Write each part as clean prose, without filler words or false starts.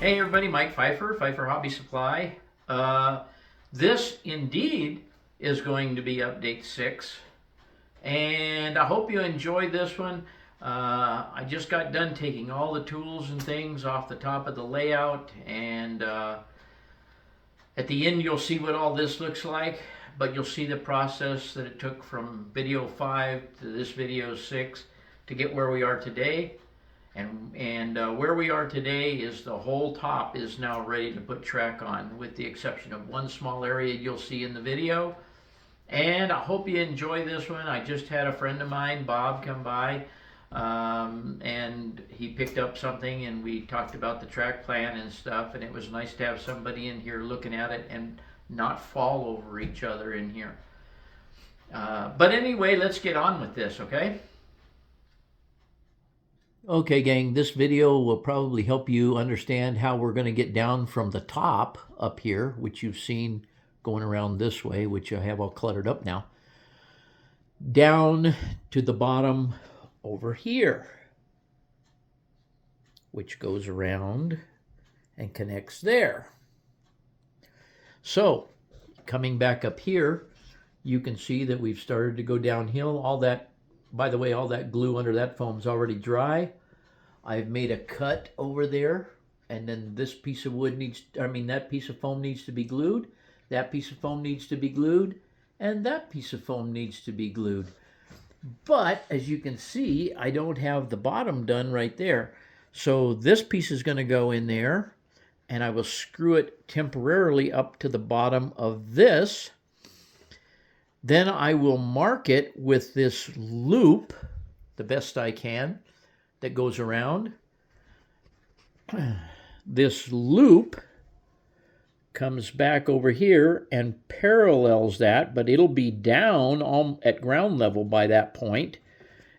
Hey everybody, Mike Fifer, Fifer Hobby Supply. This indeed is going to be update 6, and I hope you enjoyed this one. I just got done taking all the tools and things off the top of the layout, and at the end you'll see what all this looks like, but you'll see the process that it took from video 5 to this video 6 to get where we are today. And where we are today is the whole top is now ready to put track on, with the exception of one small area you'll see in the video. And I hope you enjoy this one. I just had a friend of mine, Bob, come by, and he picked up something, and we talked about the track plan and stuff, and it was nice to have somebody in here looking at it and not fall over each other in here. But anyway, let's get on with this, okay? Okay, gang, this video will probably help you understand how we're going to get down from the top up here, which you've seen going around this way, which I have all cluttered up now, down to the bottom over here, which goes around and connects there. So, coming back up here, you can see that we've started to go downhill. All that, by the way, all that glue under that foam is already dry. I've made a cut over there, and then this piece of wood that piece of foam needs to be glued, that piece of foam needs to be glued, and that piece of foam needs to be glued. But as you can see, I don't have the bottom done right there. So this piece is going to go in there, and I will screw it temporarily up to the bottom of this. Then I will mark it with this loop the best I can that goes around. This loop comes back over here and parallels that, but it'll be down at ground level by that point.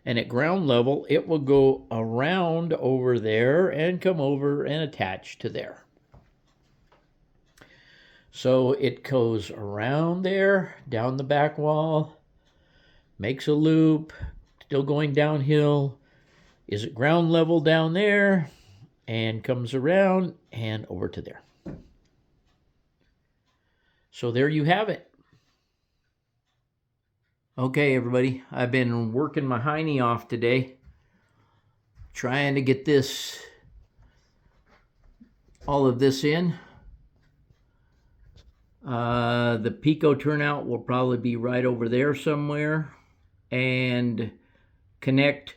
And at ground level, it will go around over there and come over and attach to there. So it goes around there, down the back wall, makes a loop, still going downhill, is at ground level down there, and comes around and over to there. So there you have it. Okay, everybody, I've been working my hiney off today, trying to get all of this in. The Pico turnout will probably be right over there somewhere, and connect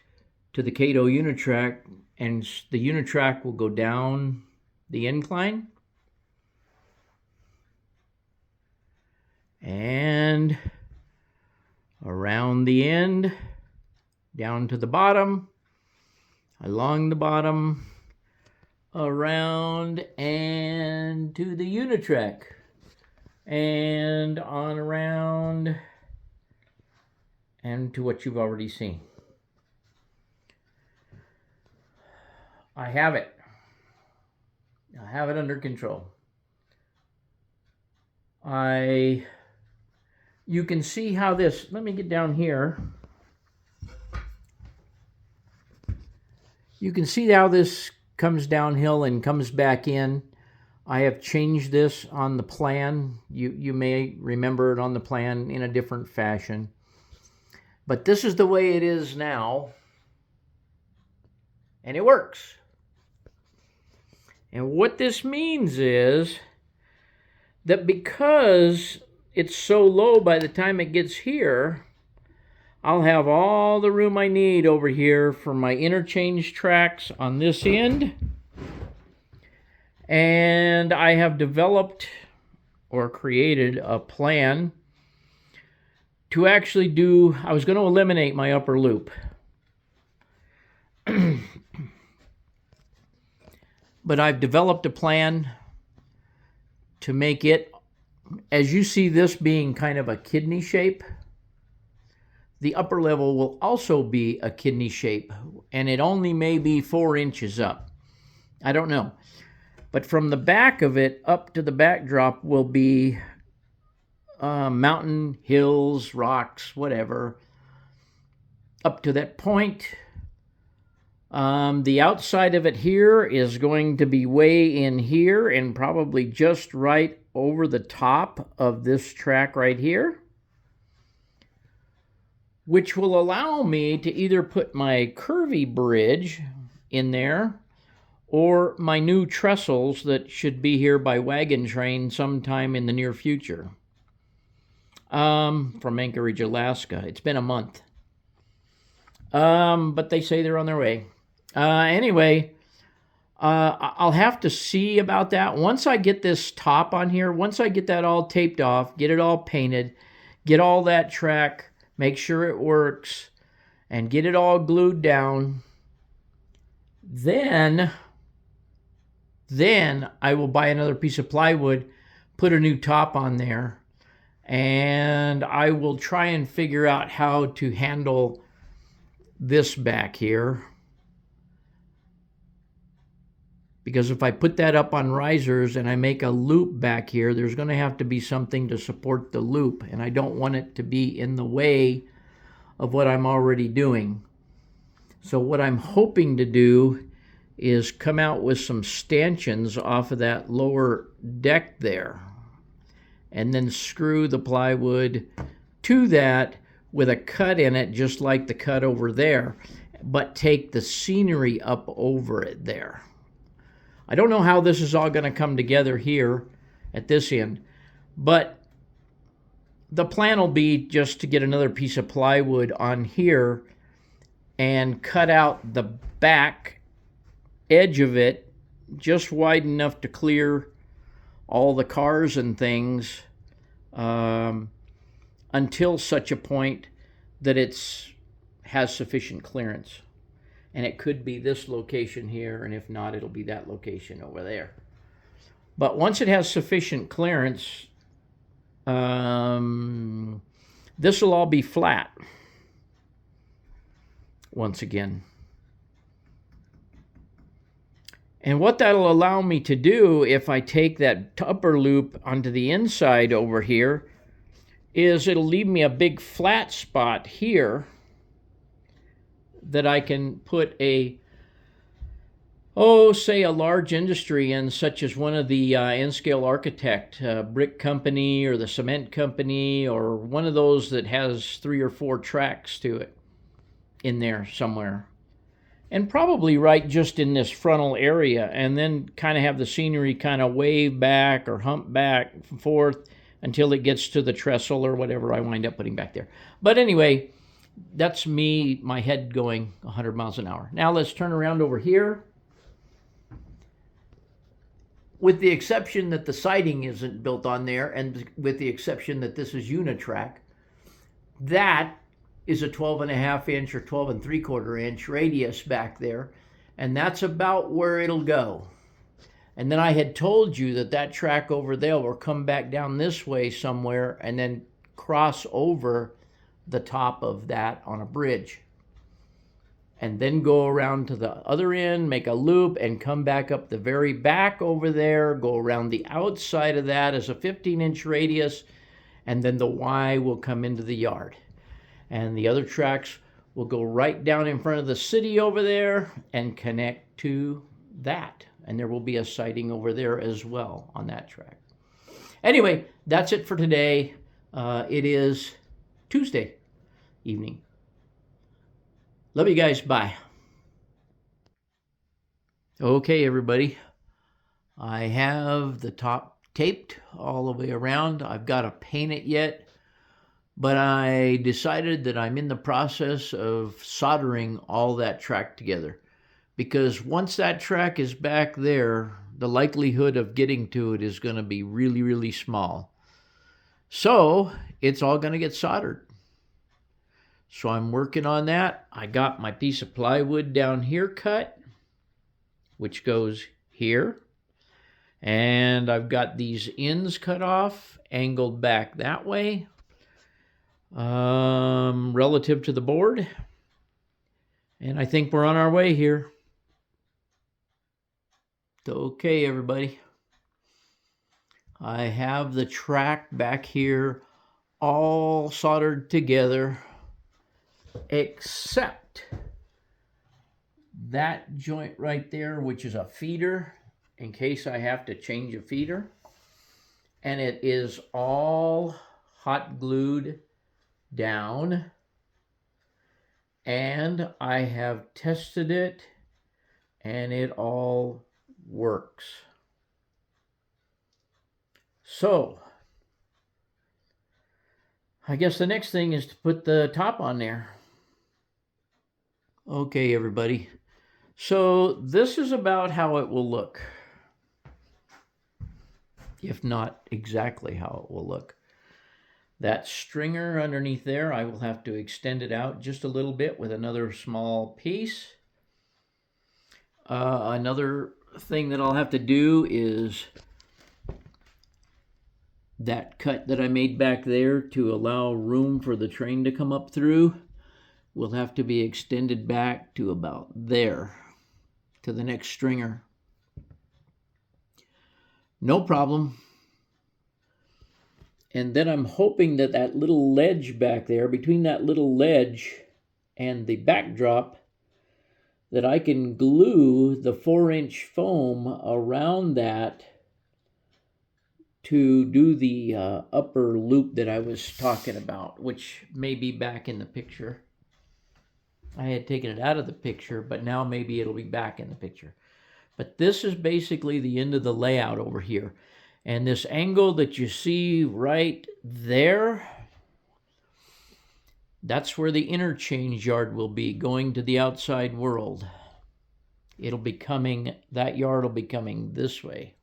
to the Cato Unitrack, and the Unitrack will go down the incline and around the end, down to the bottom, along the bottom, around and to the Unitrack, and on around and to what you've already seen. I have it. I have it under control. You can see how this, let me get down here. You can see how this comes downhill and comes back in. I have changed this on the plan. You may remember it on the plan in a different fashion. But this is the way it is now. And it works. And what this means is that because it's so low by the time it gets here, I'll have all the room I need over here for my interchange tracks on this end. And I have developed or created a plan to actually do, I was going to eliminate my upper loop. But I've developed a plan to make it, as you see this being kind of a kidney shape, the upper level will also be a kidney shape, and it only may be 4 inches up. I don't know. But from the back of it up to the backdrop will be mountain, hills, rocks, whatever. Up to that point, The outside of it here is going to be way in here and probably just right over the top of this track right here, which will allow me to either put my curvy bridge in there or my new trestles that should be here by wagon train sometime in the near future. From Anchorage, Alaska. It's been a month. But they say they're on their way. Anyway, I'll have to see about that. Once I get this top on here, once I get that all taped off, get it all painted, get all that track, make sure it works, and get it all glued down, then I will buy another piece of plywood, put a new top on there, and I will try and figure out how to handle this back here. Because if I put that up on risers and I make a loop back here, there's going to have to be something to support the loop, and I don't want it to be in the way of what I'm already doing. So what I'm hoping to do is come out with some stanchions off of that lower deck there, and then screw the plywood to that with a cut in it, just like the cut over there, but take the scenery up over it there. I don't know how this is all going to come together here at this end, but the plan will be just to get another piece of plywood on here and cut out the back edge of it just wide enough to clear all the cars and things until such a point that it has sufficient clearance. And it could be this location here, and if not, it'll be that location over there. But once it has sufficient clearance, this will all be flat once again. And what that'll allow me to do, if I take that upper loop onto the inside over here, is it'll leave me a big flat spot here that I can put say a large industry in, such as one of the N-Scale Architect brick company or the cement company, or one of those that has 3 or 4 tracks to it in there somewhere. And probably right just in this frontal area, and then kind of have the scenery kind of wave back or hump back and forth until it gets to the trestle or whatever I wind up putting back there. But anyway, that's me, my head going 100 miles an hour. Now let's turn around over here. With the exception that the siding isn't built on there, and with the exception that this is Unitrack, that is a 12.5 inch or 12 3/4 inch radius back there, and that's about where it'll go. And then I had told you that that track over there will come back down this way somewhere and then cross over the top of that on a bridge, and then go around to the other end, make a loop, and come back up the very back over there, go around the outside of that as a 15-inch radius, and then the Y will come into the yard. And the other tracks will go right down in front of the city over there and connect to that. And there will be a siding over there as well on that track. Anyway, that's it for today. It is Tuesday evening. Love you guys. Bye. Okay, everybody. I have the top taped all the way around. I've got to paint it yet, but I decided that I'm in the process of soldering all that track together, because once that track is back there, the likelihood of getting to it is going to be really, really small. So it's all going to get soldered. So I'm working on that. I got my piece of plywood down here cut, which goes here. And I've got these ends cut off, angled back that way, relative to the board. And I think we're on our way here. Okay, everybody. I have the track back here all soldered together, except that joint right there, which is a feeder, in case I have to change a feeder. And it is all hot glued down. And I have tested it, and it all works. So, I guess the next thing is to put the top on there. Okay, everybody. So this is about how it will look, if not exactly how it will look. That stringer underneath there, I will have to extend it out just a little bit with another small piece. Another thing that I'll have to do is that cut that I made back there to allow room for the train to come up through will have to be extended back to about there, to the next stringer. No problem. And then I'm hoping that that little ledge back there, between that little ledge and the backdrop, that I can glue the 4-inch foam around that to do the upper loop that I was talking about, which may be back in the picture. I had taken it out of the picture, but now maybe it'll be back in the picture. But this is basically the end of the layout over here. And this angle that you see right there, that's where the interchange yard will be, going to the outside world. It'll be coming, that yard will be coming this way.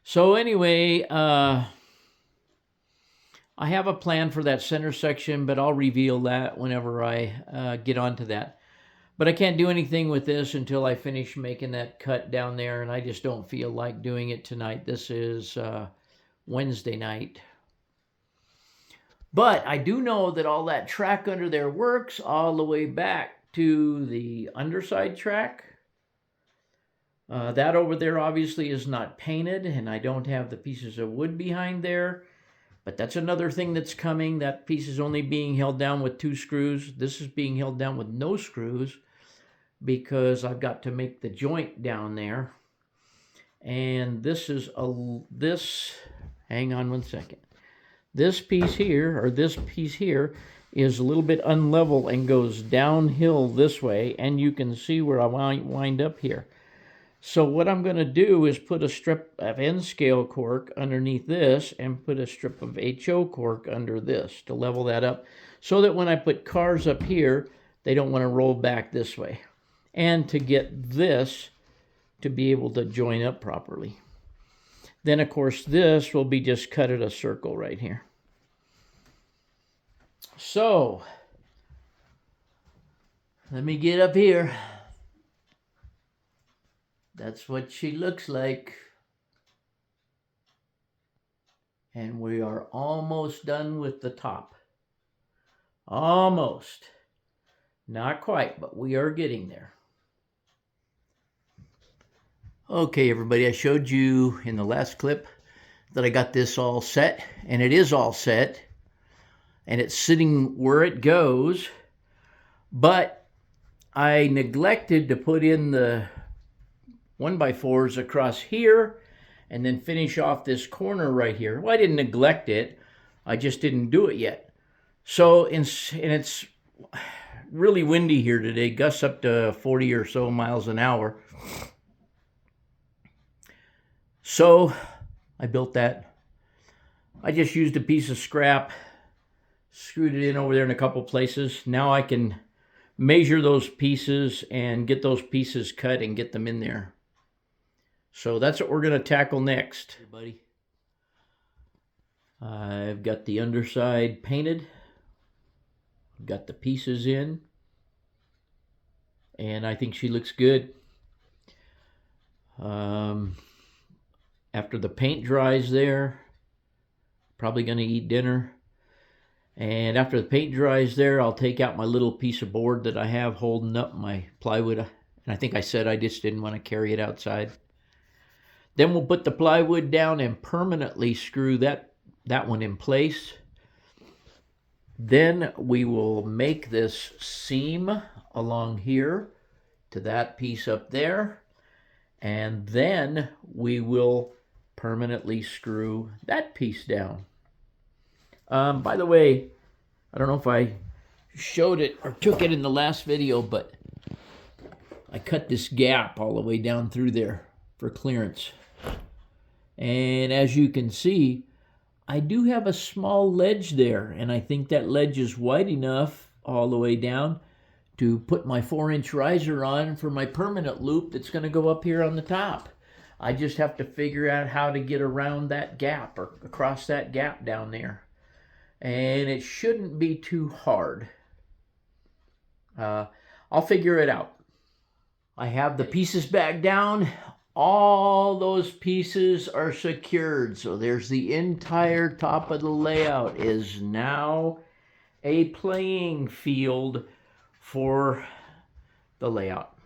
So anyway, I have a plan for that center section, but I'll reveal that whenever I get onto that. But I can't do anything with this until I finish making that cut down there, and I just don't feel like doing it tonight. This is Wednesday night. But I do know that all that track under there works all the way back to the underside track. That over there obviously is not painted, and I don't have the pieces of wood behind there. But that's another thing that's coming. That piece is only being held down with 2 screws. This is being held down with no screws, because I've got to make the joint down there. And this is hang on one second. This piece here, or this piece here, is a little bit unlevel and goes downhill this way, and you can see where I wind up here. So what I'm going to do is put a strip of N scale cork underneath this and put a strip of HO cork under this to level that up, so that when I put cars up here, they don't want to roll back this way. And to get this to be able to join up properly. Then, of course, this will be just cut at a circle right here. So, let me get up here. That's what she looks like. And we are almost done with the top. Almost. Not quite, but we are getting there. Okay, everybody, I showed you in the last clip that I got this all set, and it is all set, and it's sitting where it goes, but I neglected to put in the 1x4s across here and then finish off this corner right here. Well, I didn't neglect it, I just didn't do it yet. So, and it's really windy here today, gusts up to 40 or so miles an hour. So I built that. I just used a piece of scrap, screwed it in over there in a couple places. Now I can measure those pieces and get those pieces cut and get them in there. So that's what we're going to tackle next, buddy. I've got the underside painted. I've got the pieces in. And I think she looks good. After the paint dries there, probably going to eat dinner. And after the paint dries there, I'll take out my little piece of board that I have holding up my plywood. And I think I said I just didn't want to carry it outside. Then we'll put the plywood down and permanently screw that one in place. Then we will make this seam along here to that piece up there, and then we will permanently screw that piece down. By the way, I don't know if I showed it or took it in the last video, but I cut this gap all the way down through there for clearance. And as you can see, I do have a small ledge there, and I think that ledge is wide enough all the way down to put my 4-inch riser on for my permanent loop that's going to go up here on the top. I just have to figure out how to get around that gap or across that gap down there. And it shouldn't be too hard. I'll figure it out. I have the pieces back down. All those pieces are secured. So there's the entire top of the layout is now a playing field for the layout.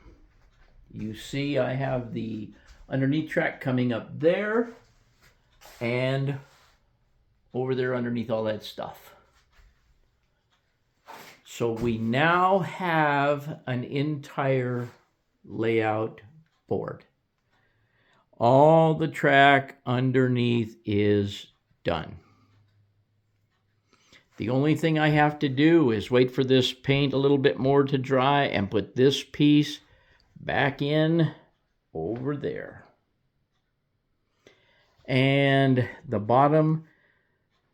You see I have the underneath track coming up there and over there underneath all that stuff. So we now have an entire layout board. All the track underneath is done. The only thing I have to do is wait for this paint a little bit more to dry and put this piece back in over there. And the bottom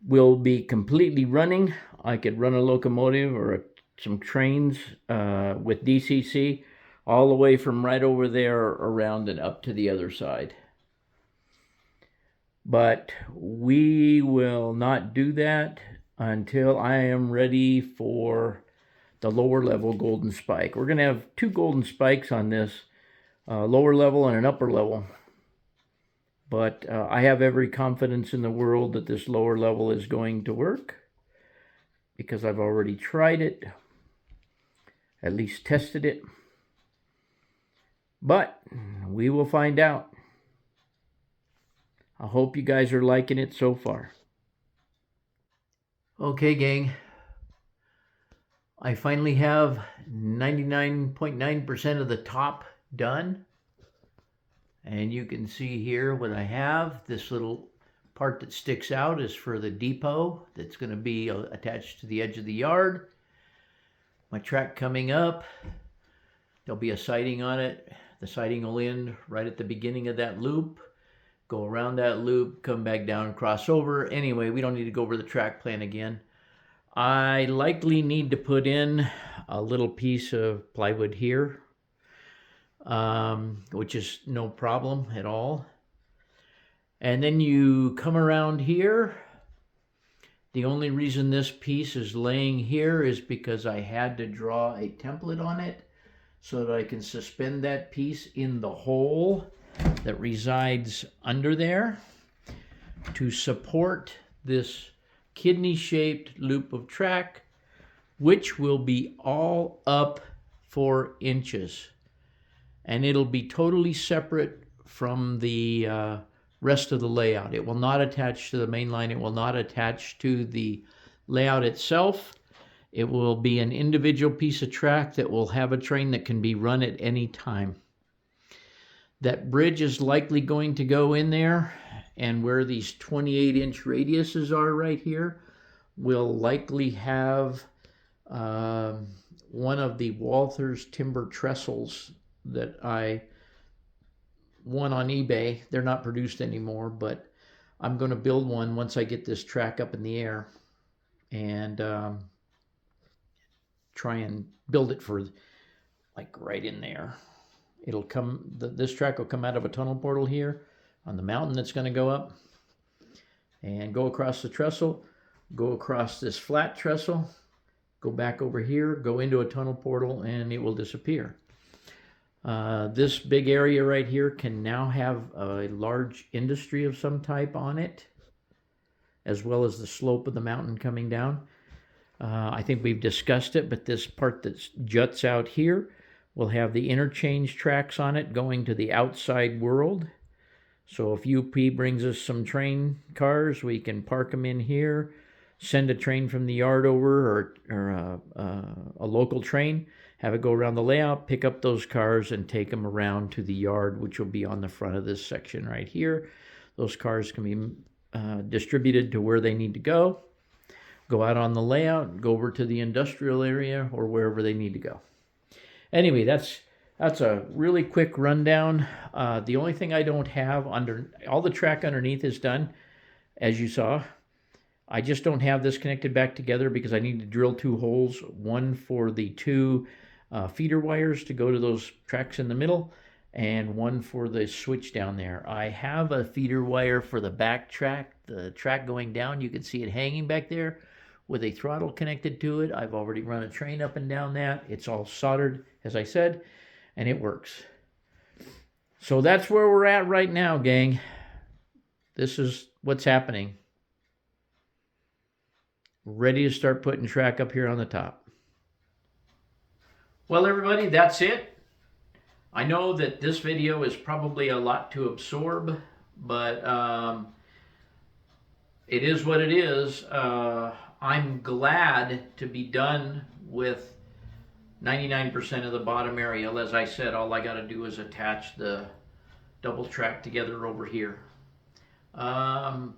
will be completely running. I could run a locomotive or some trains with DCC all the way from right over there around and up to the other side. But we will not do that until I am ready for the lower level golden spike. We're going to have 2 golden spikes on this, lower level and an upper level. But I have every confidence in the world that this lower level is going to work because I've already tried it, at least tested it. But we will find out. I hope you guys are liking it so far. Okay, gang. I finally have 99.9% of the top done. And you can see here what I have. This little part that sticks out is for the depot that's going to be attached to the edge of the yard. My track coming up, there'll be a siding on it. The siding will end right at the beginning of that loop. Go around that loop, come back down, cross over. Anyway, we don't need to go over the track plan again. I likely need to put in a little piece of plywood here, which is no problem at all. And then you come around here. The only reason this piece is laying here is because I had to draw a template on it so that I can suspend that piece in the hole that resides under there to support this kidney-shaped loop of track, which will be all up 4 inches. And it'll be totally separate from the rest of the layout. It will not attach to the main line. It will not attach to the layout itself. It will be an individual piece of track that will have a train that can be run at any time. That bridge is likely going to go in there, and where these 28-inch radiuses are right here, will likely have one of the Walther's timber trestles that I won on eBay. They're not produced anymore, but I'm going to build one once I get this track up in the air and try and build it for like right in there. It'll come, this track will come out of a tunnel portal here on the mountain that's going to go up and go across the trestle, go across this flat trestle, go back over here, go into a tunnel portal, and it will disappear. This big area right here can now have a large industry of some type on it, as well as the slope of the mountain coming down. I think we've discussed it, but this part that juts out here will have the interchange tracks on it going to the outside world. So if UP brings us some train cars, we can park them in here, send a train from the yard over, or a local train, have it go around the layout, pick up those cars, and take them around to the yard, which will be on the front of this section right here. Those cars can be distributed to where they need to go out on the layout, go over to the industrial area or wherever they need to go. Anyway, that's a really quick rundown. The only thing I don't have all the track underneath is done, as you saw. I just don't have this connected back together because I need to drill 2 holes, one for the 2 feeder wires to go to those tracks in the middle, and one for the switch down there. I have a feeder wire for the back track, the track going down. You can see it hanging back there with a throttle connected to it. I've already run a train up and down that. It's all soldered, as I said, and it works. So that's where we're at right now, gang. This is what's happening. Ready to start putting track up here on the top. Well, everybody, that's it. I know that this video is probably a lot to absorb, but it is what it is. I'm glad to be done with 99% of the bottom area. As I said, all I got to do is attach the double track together over here. I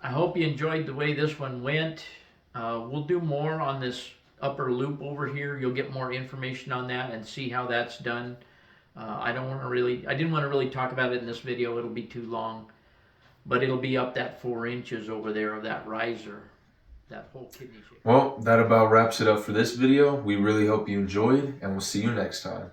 hope you enjoyed the way this one went. We'll do more on this upper loop over here. You'll get more information on that and see how that's done. I didn't want to really talk about it in this video. It'll be too long, but it'll be up that 4 inches over there of that riser, that whole kidney shape. Well, that about wraps it up for this video. We really hope you enjoyed, and we'll see you next time.